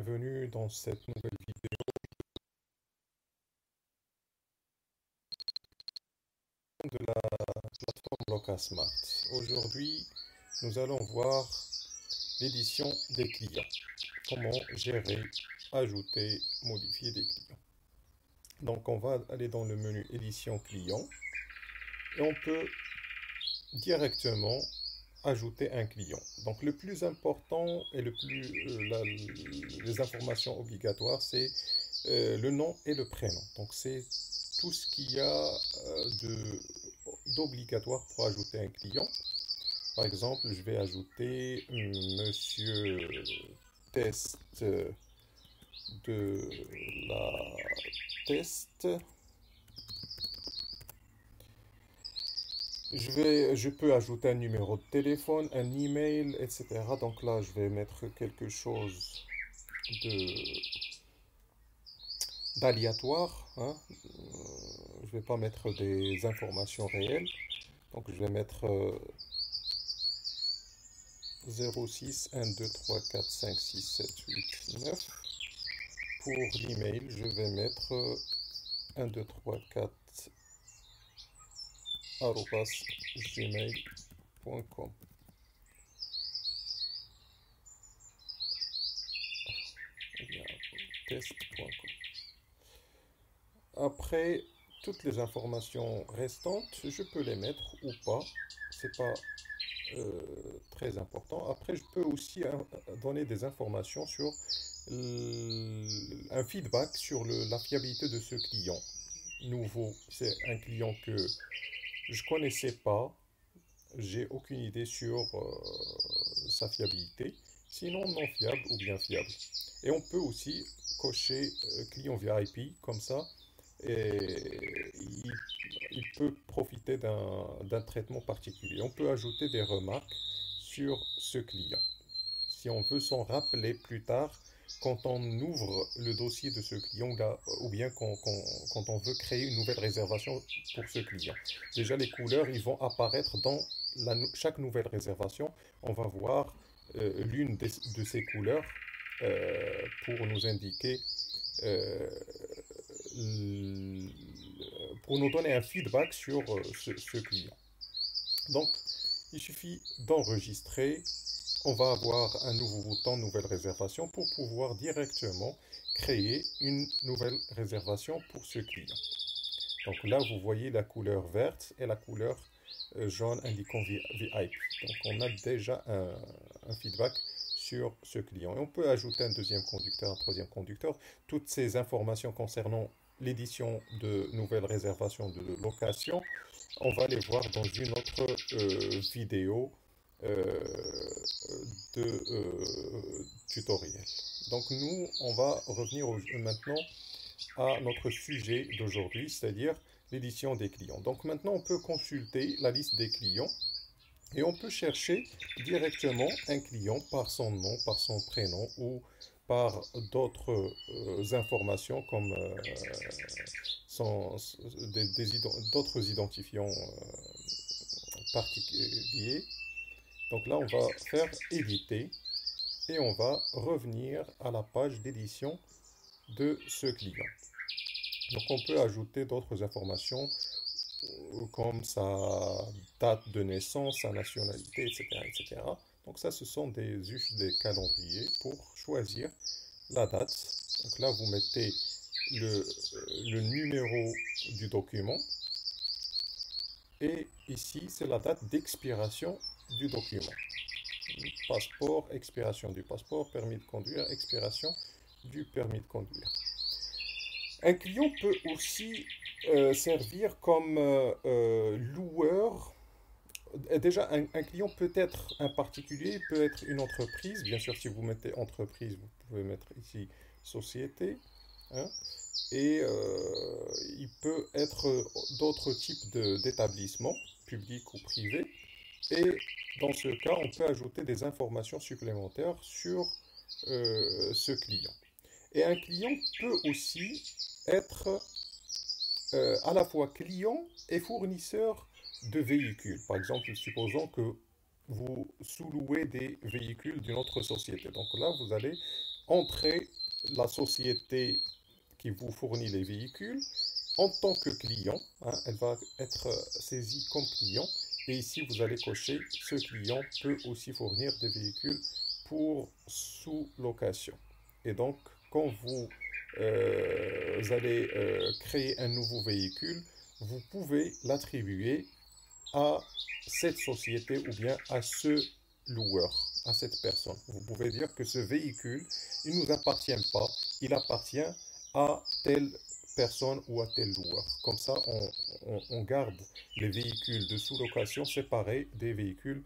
bienvenue dans cette nouvelle vidéo de la plateforme LocaSmart. Aujourd'hui, nous allons voir l'édition des clients. Comment gérer, ajouter, modifier des clients. Donc, on va aller dans le menu édition client et on peut directement ajouter un client. Donc, le plus important et les informations obligatoires, c'est le nom et le prénom. Donc, c'est tout ce qu'il y a d'obligatoire pour ajouter un client. Par exemple, je vais ajouter Monsieur Test de la Test. Je peux ajouter un numéro de téléphone, un email, etc. Donc là, je vais mettre quelque chose d'aléatoire, hein. Je vais pas mettre des informations réelles. Donc je vais mettre 06 1 2 3 4 5 6 7 8 9. Pour l'email, je vais mettre 1 2 3 4 gmail.com. Test.com. Après, toutes les informations restantes, je peux les mettre ou pas. C'est pas très important. Après, je peux aussi donner des informations sur un feedback sur la fiabilité de ce client nouveau. C'est un client que je connaissais pas, j'ai aucune idée sur sa fiabilité, sinon non fiable ou bien fiable. Et on peut aussi cocher client VIP comme ça, et il peut profiter d'un traitement particulier. On peut ajouter des remarques sur ce client si on veut s'en rappeler plus tard quand on ouvre le dossier de ce client là, ou bien quand on veut créer une nouvelle réservation pour ce client. Déjà, les couleurs, ils vont apparaître dans chaque nouvelle réservation. On va voir l'une de ces couleurs pour nous indiquer, euh, pour nous donner un feedback sur ce client. Donc, il suffit d'enregistrer. On va avoir un nouveau bouton nouvelle réservation pour pouvoir directement créer une nouvelle réservation pour ce client. Donc là, vous voyez la couleur verte et la couleur jaune indiquant VIP. Donc on a déjà un feedback sur ce client. Et on peut ajouter un deuxième conducteur, un troisième conducteur. Toutes ces informations concernant l'édition de nouvelles réservations de location, on va les voir dans une autre vidéo euh, de tutoriel. Donc nous, on va revenir maintenant à notre sujet d'aujourd'hui, c'est-à-dire l'édition des clients. Donc maintenant, on peut consulter la liste des clients et on peut chercher directement un client par son nom, par son prénom ou par d'autres informations comme d'autres identifiants particuliers. Donc là, on va faire éditer et on va revenir à la page d'édition de ce client. Donc on peut ajouter d'autres informations comme sa date de naissance, sa nationalité, etc., etc. Donc ça, ce sont juste des calendriers pour choisir la date. Donc là, vous mettez le numéro du document et ici, c'est la date d'expiration du document. Passeport, expiration du passeport, permis de conduire, expiration du permis de conduire. Un client peut aussi servir comme loueur. Déjà, un client peut être un particulier, peut être une entreprise. Bien sûr, si vous mettez entreprise, vous pouvez mettre ici société, hein. Et il peut être d'autres types d'établissements, publics ou privés. Et dans ce cas, on peut ajouter des informations supplémentaires sur ce client. Et un client peut aussi être à la fois client et fournisseur de véhicules. Par exemple, supposons que vous sous-louez des véhicules d'une autre société. Donc là, vous allez entrer la société qui vous fournit les véhicules en tant que client, hein, elle va être saisie comme client. Et ici, vous allez cocher ce client peut aussi fournir des véhicules pour sous-location. Et donc, quand vous allez créer un nouveau véhicule, vous pouvez l'attribuer à cette société ou bien à ce loueur, à cette personne. Vous pouvez dire que ce véhicule, il ne nous appartient pas, il appartient à telle personne ou à tel loueur. Comme ça, on garde les véhicules de sous-location séparés des véhicules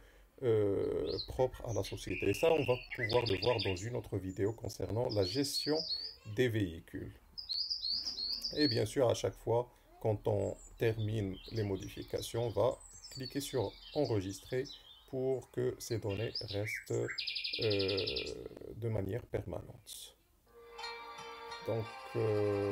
propres à la société. Et ça, on va pouvoir le voir dans une autre vidéo concernant la gestion des véhicules. Et bien sûr, à chaque fois, quand on termine les modifications, on va cliquer sur enregistrer pour que ces données restent de manière permanente. Donc,